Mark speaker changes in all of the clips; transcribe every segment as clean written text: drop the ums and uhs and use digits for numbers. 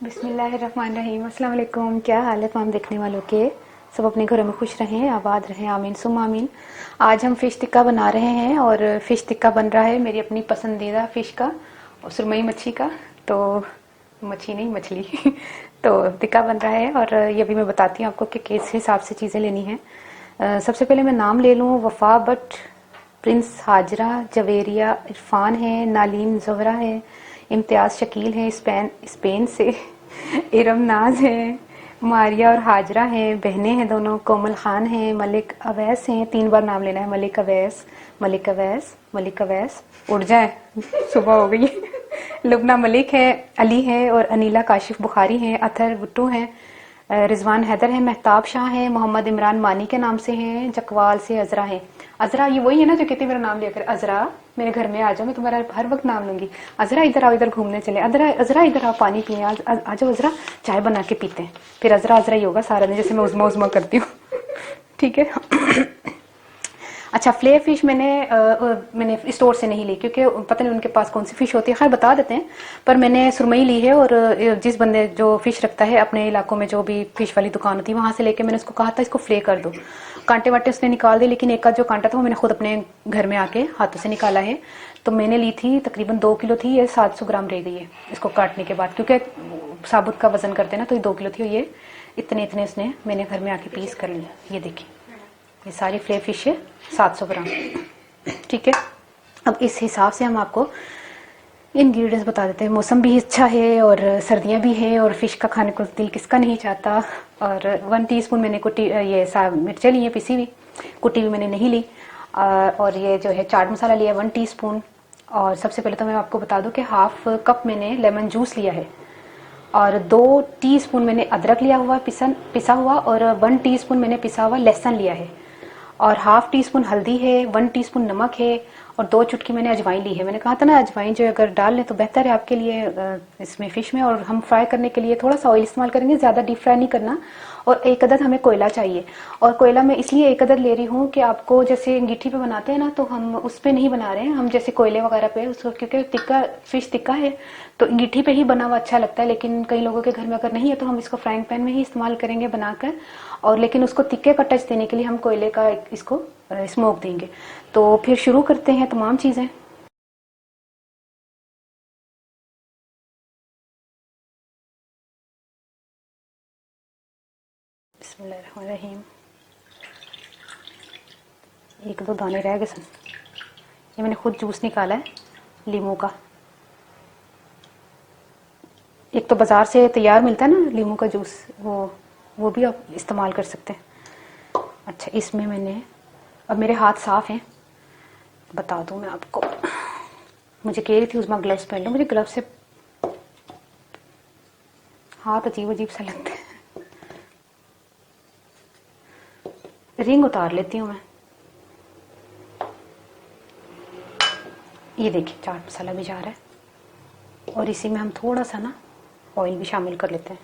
Speaker 1: बिस्मिल्लाहिर्रहमानिर्रहीम। अस्सलाम वालेकुम। क्या हाल है तमाम देखने वालों के? सब अपने घरों में खुश रहें, आबाद रहें, आमीन सुम आमीन। आज हम फ़िश टिक्का बना रहे हैं और फ़िश टिक्का बन रहा है मेरी अपनी पसंदीदा फ़िश का और सुरमई मच्छी का। तो मच्छी नहीं, मछली तो टिक्का बन रहा है और ये भी मैं बताती हूँ आपको कि किस हिसाब से चीज़ें लेनी हैं। सबसे पहले मैं नाम ले लूँ। वफ़ा बट, प्रिंस हाजरा, जवेरिया इरफान है, नालीम ज़ोहरा है, इम्तियाज़ शकील है स्पेन से, इरम नाज है, मारिया और हाजरा हैं, बहनें हैं दोनों, कोमल खान है, मलिक अवैस हैं, 3 बार नाम लेना है, मलिक अवैस, मलिक अवैस, मलिक अवैस, उड़ जाए सुबह हो गई लुबना मलिक है, अली है और अनीला काशिफ बुखारी हैं, अथर भुट्टो हैं, रिजवान हैदर है, महताब शाह है, मोहम्मद इमरान मानी के नाम से हैं, जकवाल से अजरा है। अजरा ये वही है ना जो कहती है मेरा नाम लिया कर, अजरा मेरे घर में आ जाओ, मैं तुम्हारा हर वक्त नाम लूंगी। अजरा इधर आओ, इधर घूमने चले, अजरा अजरा इधर आओ पानी पिए, आ जाओ अजरा, चाय बना के पीते हैं। फिर अजरा अजरा ही होगा सारा दिन, जैसे मैं उजमा उजमा करती हूँ ठीक है अच्छा, फ्ले फिश मैंने स्टोर से नहीं ली क्योंकि पता नहीं उनके पास कौन सी फिश होती है, खैर बता देते हैं। पर मैंने सुरमई ली है और जिस बंदे जो फिश रखता है अपने इलाकों में, जो भी फिश वाली दुकान होती है, वहां से लेके मैंने उसको कहा था इसको फ्ले कर दो। कांटे वाटे उसने निकाल दिए, लेकिन एक का जो कांटा था वो मैंने खुद अपने घर में आके हाथों से निकाला है। तो मैंने ली थी तकरीबन 2 किलो थी, ये 700 ग्राम रह गई है इसको काटने के बाद, क्योंकि साबुत का वजन करते हैं ना, तो ये 2 किलो थी और ये इतने इतने उसने मैंने घर में आके पीस कर लिया। ये देखिए ये सारी फ्ले फिश है 700 ग्राम, ठीक है। अब इस हिसाब से हम आपको इंग्रेडिएंट्स बता देते हैं। मौसम भी अच्छा है और सर्दियां भी हैं और फिश का खाने को दिल किसका नहीं चाहता। और 1 टीस्पून मैंने कुटी ये मिर्चें ली है पिसी हुई, कुटी हुई मैंने नहीं ली। और ये जो है चाट मसाला लिया 1 टीस्पून। और सबसे पहले तो मैं आपको बता दूं कि हाफ कप मैंने लेमन जूस लिया है और 2 टीस्पून मैंने अदरक लिया हुआ पिसा हुआ और 1 टीस्पून मैंने पिसा हुआ लहसुन लिया है और हाफ टी स्पून हल्दी है, 1 टीस्पून नमक है और 2 चुटकी मैंने अजवाइन ली है। मैंने कहा था ना अजवाइन जो अगर डाल लें तो बेहतर है आपके लिए इसमें फिश में। और हम फ्राई करने के लिए थोड़ा सा ऑयल इस्तेमाल करेंगे, ज्यादा डीप फ्राई नहीं करना। और 1 अदद हमें कोयला चाहिए और कोयला मैं इसलिए 1 अदद ले रही हूँ कि आपको जैसे अंगीठी पे बनाते हैं ना, तो हम उस पे नहीं बना रहे हैं, हम जैसे कोयले वगैरह पे उसको, क्योंकि टिक्का फिश टिक्का है तो अंगीठी पे ही बना हुआ अच्छा लगता है। लेकिन कई लोगों के घर में अगर नहीं है तो हम इसको फ्राइंग पैन में ही इस्तेमाल करेंगे बनाकर। और लेकिन उसको तिक्के का टच देने के लिए हम कोयले का इसको स्मोक देंगे। तो फिर शुरू करते हैं तमाम चीजें। बिस्मिल्लाहिर्रहमानिर्रहीम। 1-2 दाने रह गए सन, ये मैंने खुद जूस निकाला है लीमू का। एक तो बाजार से तैयार मिलता है ना लीमू का जूस, वो भी आप इस्तेमाल कर सकते हैं। अच्छा, इसमें मैंने, अब मेरे हाथ साफ हैं, बता दूं मैं आपको। मुझे कह रही थी उसमें ग्लव्स पहन लो, मुझे ग्लव्स से हाथ अजीब अजीब सा लगता है। रिंग उतार लेती हूँ मैं। ये देखिए चाट मसाला भी जा रहा है और इसी में हम थोड़ा सा ना ऑयल भी शामिल कर लेते हैं,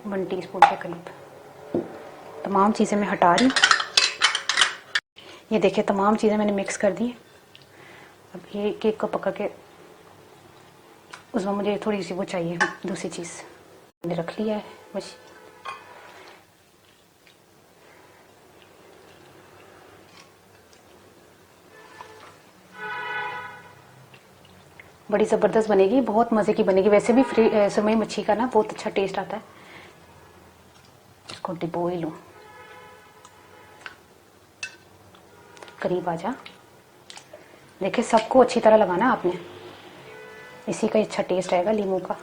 Speaker 1: 1 टीस्पून के करीब। तमाम चीज़ें मैं हटा रही हूँ। ये देखिए तमाम चीज़ें मैंने मिक्स कर दी। अब ये केक को पकड़ के उसमें मुझे थोड़ी सी वो चाहिए, दूसरी चीज़ मैंने रख लिया है बस। बड़ी ज़बरदस्त बनेगी, बहुत मज़े की बनेगी। वैसे भी सुरमई मच्छी का ना बहुत अच्छा टेस्ट आता है। इसको डिबो ही लूँ, करीब आ जा। देखिए सबको अच्छी तरह लगाना आपने, इसी का अच्छा टेस्ट आएगा लीमू का।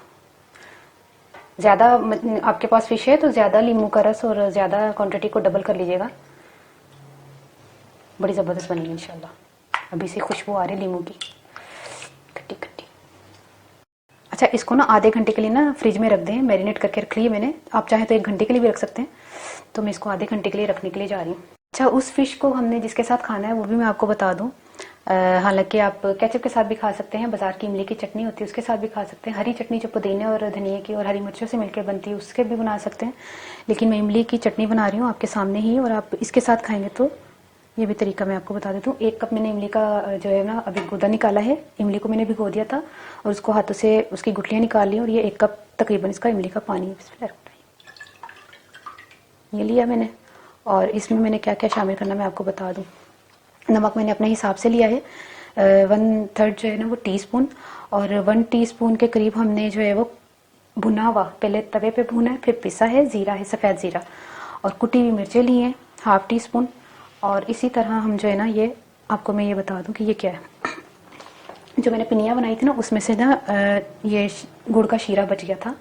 Speaker 1: ज़्यादा आपके पास फिश है तो ज़्यादा लीमू का रस और ज़्यादा क्वांटिटी को डबल कर लीजिएगा, बड़ी ज़बरदस्त बनेगी इंशाल्लाह। अभी से खुशबू आ रही लीमू की, खट्टी खट्टी। अच्छा, इसको ना आधे घंटे के लिए ना फ्रिज में रख दें, मैरिनेट करके रख लिए मैंने। आप चाहे तो 1 घंटे के लिए भी रख सकते हैं, तो मैं इसको आधे घंटे के लिए रखने के लिए जा रही हूँ। अच्छा, उस फिश को हमने जिसके साथ खाना है वो भी मैं आपको बता दूं। हालांकि आप केचप के साथ भी खा सकते हैं, बाजार की इमली की चटनी होती है उसके साथ भी खा सकते हैं, हरी चटनी जो पुदीने और धनिया की और हरी मिर्चों से मिलकर बनती है उसके भी बना सकते हैं। लेकिन मैं इमली की चटनी बना रही हूँ आपके सामने ही, और आप इसके साथ खाएंगे तो ये भी तरीका मैं आपको बता देती हूँ। 1 कप मैंने इमली का जो है ना अभी गूदा निकाला है। इमली को मैंने भिगो दिया था और उसको हाथों से उसकी गुठलियाँ निकाल ली, और ये 1 कप तकरीबन इसका इमली का पानी है। ये लिया मैंने, और इसमें मैंने क्या क्या शामिल करना मैं आपको बता दूँ। नमक मैंने अपने हिसाब से लिया है, 1/3 जो है ना वो टीस्पून, और 1 टीस्पून के करीब हमने जो है वो भुना हुआ, पहले तवे पे भुना है, फिर पिसा है जीरा है, सफ़ेद ज़ीरा, और कुटी हुई मिर्चें ली हैं 1/2 टीस्पून। और इसी तरह हम जो है ना, ये आपको मैं ये बता दूं कि ये क्या है। जो मैंने पिनिया बनाई थी ना, उसमें से ना ये गुड़ का शीरा बच गया था,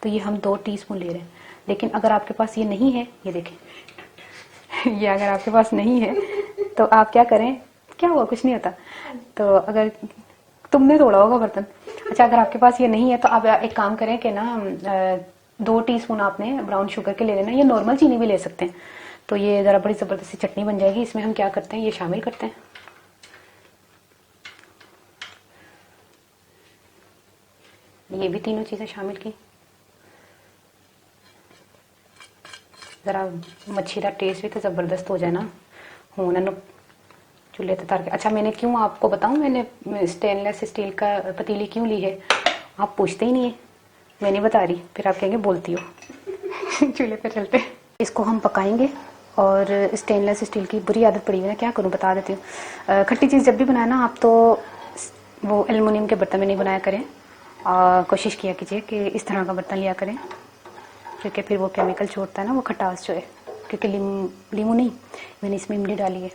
Speaker 1: तो ये हम 2 टीस्पून ले रहे हैं। लेकिन अगर आपके पास ये नहीं है, ये देखें ये अगर आपके पास नहीं है तो आप क्या करें, क्या हुआ, कुछ नहीं होता। तो अगर तुमने तोड़ा होगा बर्तन। अच्छा, अगर आपके पास ये नहीं है तो आप एक काम करें कि ना 2 टीस्पून आपने ब्राउन शुगर के ले लेना, या नॉर्मल चीनी भी ले सकते हैं। तो ये ज़रा बड़ी ज़बरदस्ती चटनी बन जाएगी। इसमें हम क्या करते हैं, ये शामिल करते हैं। ये भी तीनों चीज़ें शामिल की। ज़रा मच्छीरा टेस्ट भी तो ज़बरदस्त हो जाए ना, हो ना चूल्हे पे तार के। अच्छा, मैंने क्यों आपको बताऊं, मैंने स्टेनलेस स्टील का पतीली क्यों ली है, आप पूछते ही नहीं है, मैं नहीं बता रही, फिर आप कहेंगे बोलती हो चूल्हे पे चलते। इसको हम पकाएंगे, और स्टेनलेस स्टील की बुरी आदत पड़ी हुई है, क्या करूं बता देती हूँ। खट्टी चीज़ जब भी बनाए ना आप, तो वो एल्युमिनियम के बर्तन में नहीं बनाया करें, कोशिश किया कीजिए कि इस तरह का बर्तन लिया करें, क्योंकि फिर वो केमिकल छोड़ता है ना, वो खटास जो है। क्योंकि लीमू नहीं, मैंने इसमें इमली डाली है,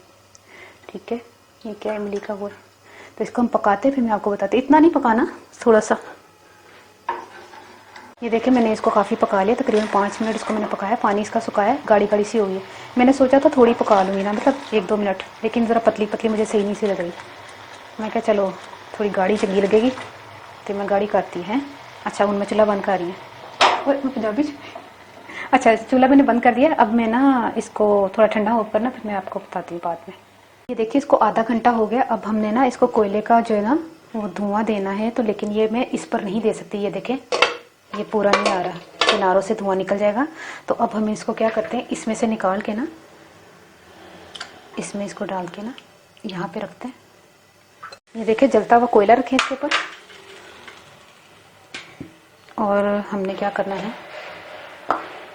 Speaker 1: ठीक है। ये क्या है, इमली का गुड़। तो इसको हम पकाते हैं, फिर मैं आपको बताती। इतना नहीं पकाना, थोड़ा सा। ये देखिए, मैंने इसको काफ़ी पका लिया, तकरीबन 5 मिनट इसको मैंने पकाया। पानी इसका सुखाया, गाढ़ी गाढ़ी सी हो गई है। मैंने सोचा था थोड़ी पका लूँगी ना, मतलब 1-2 मिनट, लेकिन ज़रा पतली पतली मुझे सही नहीं सी लग रही। मैं क्या, चलो थोड़ी गाढ़ी चंगी लगेगी, तो मैं गाढ़ी करती है। अच्छा, उनमें चूल्हा बंद कर रही है, पंजाबी। अच्छा, चूल्हा मैंने बंद कर दिया। अब मैं ना इसको थोड़ा ठंडा होकर ना, फिर मैं आपको बताती हूँ बाद में। ये देखिए, इसको आधा घंटा हो गया। अब हमने ना इसको कोयले का जो है ना वो धुआं देना है, तो लेकिन ये मैं इस पर नहीं दे सकती। ये देखें, ये पूरा नहीं आ रहा, किनारों से धुआं निकल जाएगा। तो अब हम इसको क्या करते हैं, इसमें से निकाल के ना, इसमें इसको डाल के ना यहाँ पे रखते हैं। ये देखिए, जलता हुआ कोयला रखें इसके ऊपर, और हमने क्या करना है,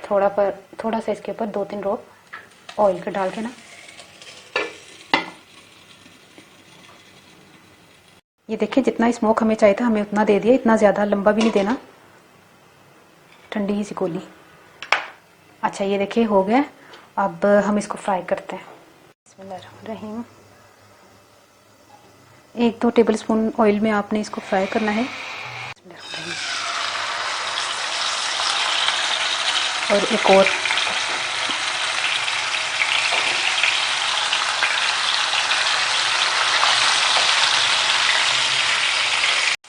Speaker 1: थोड़ा सा इसके ऊपर 2-3 ड्रॉप ऑयल का डाल के ना, ये देखिए, जितना स्मोक हमें चाहिए था हमें उतना दे दिया। इतना ज़्यादा लंबा भी नहीं देना, ठंडी ही सी गोली। अच्छा, ये देखिए हो गया। अब हम इसको फ्राई करते हैं। बिस्मिल्लाहिर्रहमानिर्रहीम। 1-2 टेबल स्पून ऑयल में आपने इसको फ्राई करना है। और एक और,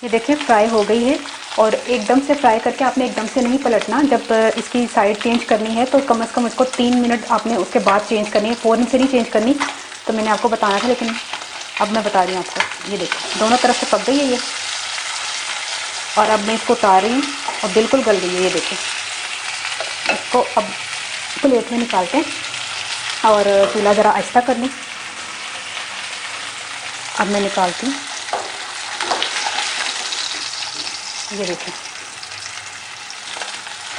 Speaker 1: ये देखिए फ्राई हो गई है। और एकदम से फ्राई करके आपने एकदम से नहीं पलटना। जब इसकी साइड चेंज करनी है तो कम से कम इसको 3 मिनट आपने उसके बाद चेंज करनी है, फ़ौरन से नहीं चेंज करनी। तो मैंने आपको बताना था, लेकिन अब मैं बता रही हूँ आपको। ये देखो, दोनों तरफ से पक गई है ये, और अब मैं इसको उतार रही हूँ और बिल्कुल गल गई है। ये देखिए, इसको अब प्लेट में निकालते हैं, और चूल्हा ज़रा आहिस्ता कर लूँ। अब मैं निकालती हूँ। ये देखिए,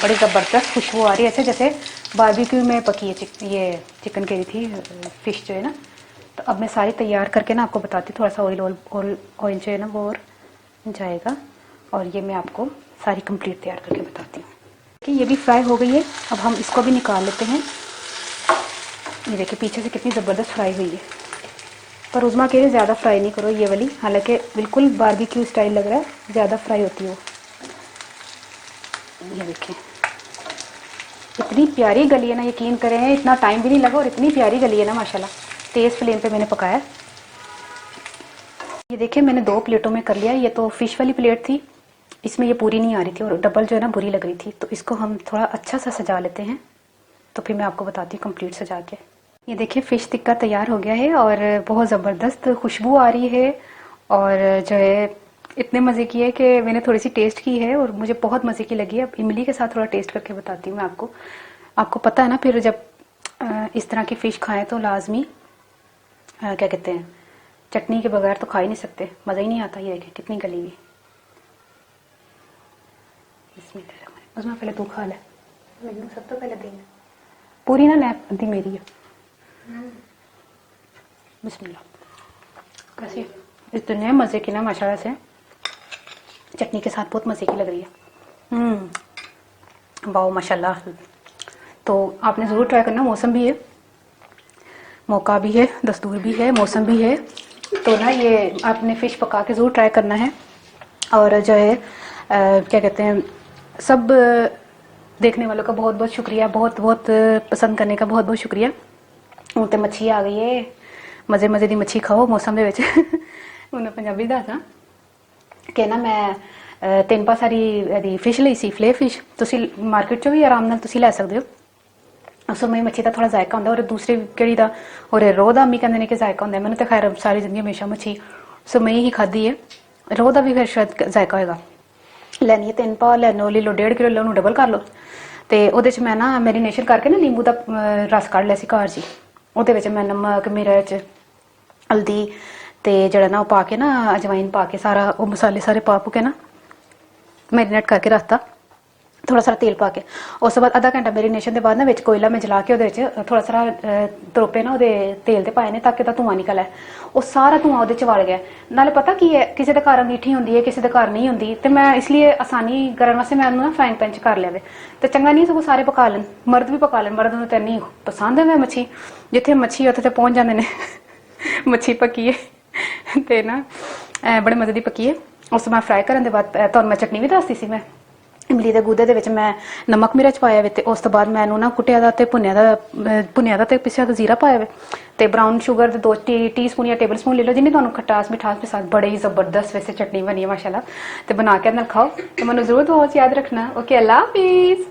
Speaker 1: बड़ी ज़बरदस्त खुशबू आ रही है, ऐसे जैसे बारबेक्यू में पकी है ये चिकन करी थी, फ़िश जो है ना। तो अब मैं सारी तैयार करके ना आपको बताती हूँ। थोड़ा सा ऑयल जो है ना वो और जाएगा, और ये मैं आपको सारी कंप्लीट तैयार करके बताती हूँ कि ये भी फ्राई हो गई है। अब हम इसको भी निकाल लेते हैं। ये देखिए, पीछे से कितनी ज़बरदस्त फ्राई हुई है। पर उज़मा कह रहे ज़्यादा फ्राई नहीं करो ये वाली, हालांकि बिल्कुल बारबेक्यू स्टाइल लग रहा है, ज़्यादा फ्राई होती है। ये देखिए, इतनी प्यारी गली है ना, यकीन करें इतना टाइम भी नहीं लगा, और इतनी प्यारी गली है ना माशाल्लाह। तेज़ फ्लेम पे मैंने पकाया। ये देखिए, मैंने 2 प्लेटों में कर लिया। ये तो फ़िश वाली प्लेट थी, इसमें ये पूरी नहीं आ रही थी, और डबल जो है ना बुरी लग रही थी। तो इसको हम थोड़ा अच्छा सा सजा लेते हैं, तो फिर मैं आपको बताती हूँ कंप्लीट सजा के। ये देखिए, फ़िश टिक्का तैयार हो गया है, और बहुत ज़बरदस्त खुशबू आ रही है, और जो है इतने मज़े की है कि मैंने थोड़ी सी टेस्ट की है और मुझे बहुत मज़े की लगी है। अब इमली के साथ थोड़ा टेस्ट करके बताती हूँ मैं आपको। आपको पता है ना, फिर जब इस तरह की फ़िश खाएं तो लाजमी क्या कहते हैं, चटनी के बगैर तो खा ही नहीं सकते, मज़ा ही नहीं आता। ये देखें कितनी गली हुई। उसमें पहले तू खा ले, मैंने सब तो पहले देना पूरी ना नैप अद्धी मेरी है। बिस्मिल्लाह। कैसे इतने मज़े की ना माशाल्लाह से, चटनी के साथ बहुत मज़े की लग रही है। वाह माशाल्लाह। तो आपने ज़रूर ट्राई करना, मौसम भी है, मौका भी है, दस्तूर भी है, मौसम भी है। तो ना ये आपने फ़िश पका के ज़रूर ट्राई करना है। और जो है क्या कहते हैं, सब देखने वालों का बहुत बहुत शुक्रिया, बहुत बहुत पसंद करने का बहुत बहुत शुक्रिया। ਹੁਣ ਤੇ ਮੱਛੀ ਆ ਗਈ ਏ, ਮਜ਼ੇ ਮਜ਼ੇ ਦੀ ਮੱਛੀ ਖਾਓ ਮੌਸਮ ਦੇ ਵਿੱਚ। ਉਹਨੇ ਪੰਜਾਬੀ ਦੱਸਦਾ ਕਿ ਨਾ ਮੈਂ 3 ਪਾਸਾਰੀ ਇਹਦੀ ਫਿਸ਼ ਲਈ ਸੀ, ਫਲੇ ਫਿਸ਼। ਤੁਸੀਂ ਮਾਰਕੀਟ 'ਚੋਂ ਵੀ ਆਰਾਮ ਨਾਲ ਤੁਸੀਂ ਲੈ ਸਕਦੇ ਹੋ। ਸੁਰਮਈ ਮੱਛੀ ਦਾ ਥੋੜਾ ਜ਼ਾਇਕਾ ਹੁੰਦਾ, ਔਰ ਦੂਸਰੀ ਕਿਹੜੀ ਦਾ ਔਰ ਰੋਹ ਦਾ ਅੰਮੀ ਕਹਿੰਦੇ ਨੇ ਕਿ ਜ਼ਾਇਕਾ ਹੁੰਦਾ। ਮੈਨੂੰ ਤਾਂ ਖੈਰ ਸਾਰੀ ਜ਼ਿੰਦਗੀ ਹਮੇਸ਼ਾ ਮੱਛੀ ਸੁਰਮਈ ਹੀ ਖਾਧੀ ਹੈ, ਰੋਹ ਦਾ ਵੀ ਫਿਰ ਸ਼ਾਇਦ ਜ਼ਾਇਕਾ ਹੋਏਗਾ। ਲੈਣੀ ਹੈ 3 ਪਾ ਲੈ ਲਓ, 1.5 ਕਿਲੋ ਲੈ, ਉਹਨੂੰ ਡਬਲ ਕਰ ਲਓ। ਤੇ ਉਹਦੇ 'ਚ ਮੈਂ ਨਾ ਮੈਰੀਨੇਸ਼ਨ ਕਰਕੇ ਨਾ ਨਿੰਬੂ ਦਾ ਰਸ ਕੱਢ ਲਿਆ ਸੀ ਘਰ 'ਚ। ਉਹਦੇ ਵਿੱਚ ਮੈਂ ਨਮਕ, ਮਿਰਚ, ਹਲਦੀ ਤੇ ਜਿਹੜਾ ਨਾ ਉਹ ਪਾ ਕੇ ਨਾ ਅਜਵਾइन ਪਾ ਕੇ ਸਾਰਾ ਉਹ ਮਸਾਲੇ ਸਾਰੇ ਪਾ ਕੇ ਨਾ ਮੈਰੀਨੇਟ ਕਰਕੇ ਰੱਖਤਾ, ਥੋੜਾ ਸਾਰਾ ਤੇਲ ਪਾ ਕੇ। ਉਸ ਤੋਂ ਬਾਅਦ ਅੱਧਾ ਘੰਟਾ ਮੈਰੀਨੇਸ਼ਨ ਦੇ ਬਾਅਦ ਨਾ ਵਿੱਚ ਕੋਇਲਾ ਮੈਂ ਜਲਾ ਕੇ ਉਹਦੇ ਵਿੱਚ ਥੋੜਾ ਸਾਰਾ ਤਰੋਪੇ ਨਾ ਉਹਦੇ ਤੇਲ ਤੇ ਪਾਏ ਨੇ ਤਾਂ ਕਿ ਉਹਦਾ ਧੂੰਆਂ ਨਿਕਲ ਆਏ। ਉਹ ਸਾਰਾ ਧੂੰਆਂ ਉਹਦੇ 'ਚ ਵੜ ਗਿਆ। ਨਾਲੇ ਪਤਾ ਕੀ ਹੈ, ਕਿਸੇ ਦੇ ਘਰ ਅੰਗੀਠੀ ਹੁੰਦੀ ਹੈ, ਕਿਸੇ ਦੇ ਘਰ ਨਹੀਂ ਹੁੰਦੀ, ਤੇ ਮੈਂ ਇਸ ਲਈ ਆਸਾਨੀ ਕਰਨ ਵਾਸਤੇ ਮੈਂ ਉਹਨੂੰ ਨਾ ਫਰਾਈਂਗ ਪੈਨ 'ਚ ਕਰ ਲਿਆ ਵੇ। ਤੇ ਚੰਗਾ ਨਹੀਂ ਸਗੋਂ ਸਾਰੇ ਪਕਾ ਲੈਣ, ਮਰਦ ਵੀ ਪਕਾ ਲੈਣ। ਮਰਦ ਨੂੰ ਤਾਂ ਇੰਨੀ ਪਸੰਦ ਹੈ ਮੱਛੀ, ਜਿੱਥੇ ਮੱਛੀ ਉੱਥੇ ਤੇ ਪਹੁੰਚ ਜਾਂਦੇ ਨੇ। ਮੱਛੀ ਪੱਕੀ ਹੈ ਤੇ ਨਾ ਬੜੇ ਮਜ਼ੇ ਦੀ ਪੱਕੀ ਹੈ। ਉਸ ਤੋਂ ਬਾਅਦ ਫਰਾਈ ਕਰਨ ਦੇ ਬਾਅਦ ਤੁਹਾਨੂੰ ਮੈਂ ਚਟਨੀ ਵੀ ਦੱਸਦੀ ਸੀ, ਮੈਂ ਇਮਲੀ ਦੇ ਗੁੱਦੇ ਦੇ ਵਿੱਚ ਮੈਂ ਨਮਕ ਮਿਰਚ ਪਾਇਆ ਵੇ। ਤੇ ਉਸ ਤੋਂ ਬਾਅਦ ਮੈਂ ਇਹਨੂੰ ਨਾ ਕੁੱਟਿਆ ਦਾ ਤੇ ਭੁੰਨਿਆ ਦਾ ਤੇ ਪਿਸਿਆ ਦਾ ਜ਼ੀਰਾ ਪਾਇਆ ਵੇ। ਤੇ ਬਰਾਊਨ ਸ਼ੂਗਰ ਦੇ 2 ਟੀਸਪੂਨ ਜਾਂ ਟੇਬਲ ਸਪੂਨ ਲੈ ਲਓ, ਜਿੰਨੀ ਤੁਹਾਨੂੰ ਖਟਾਸ ਮਿਠਾਸ ਪਸੰਦ। ਬੜੇ ਹੀ ਜ਼ਬਰਦਸਤ ਵੈਸੇ ਚਟਨੀ ਬਣੀ ਹੈ ਮਾਸ਼ਾਅੱਲਾ। ਤੇ ਬਣਾ ਕੇ ਨਾਲ ਖਾਓ ਤੇ ਮੈਨੂੰ ਜ਼ਰੂਰ ਦੁਆ 'ਚ ਯਾਦ ਰੱਖਣਾ। ਓਕੇ, ਅੱਲਾ ਹਾਫਿਜ਼।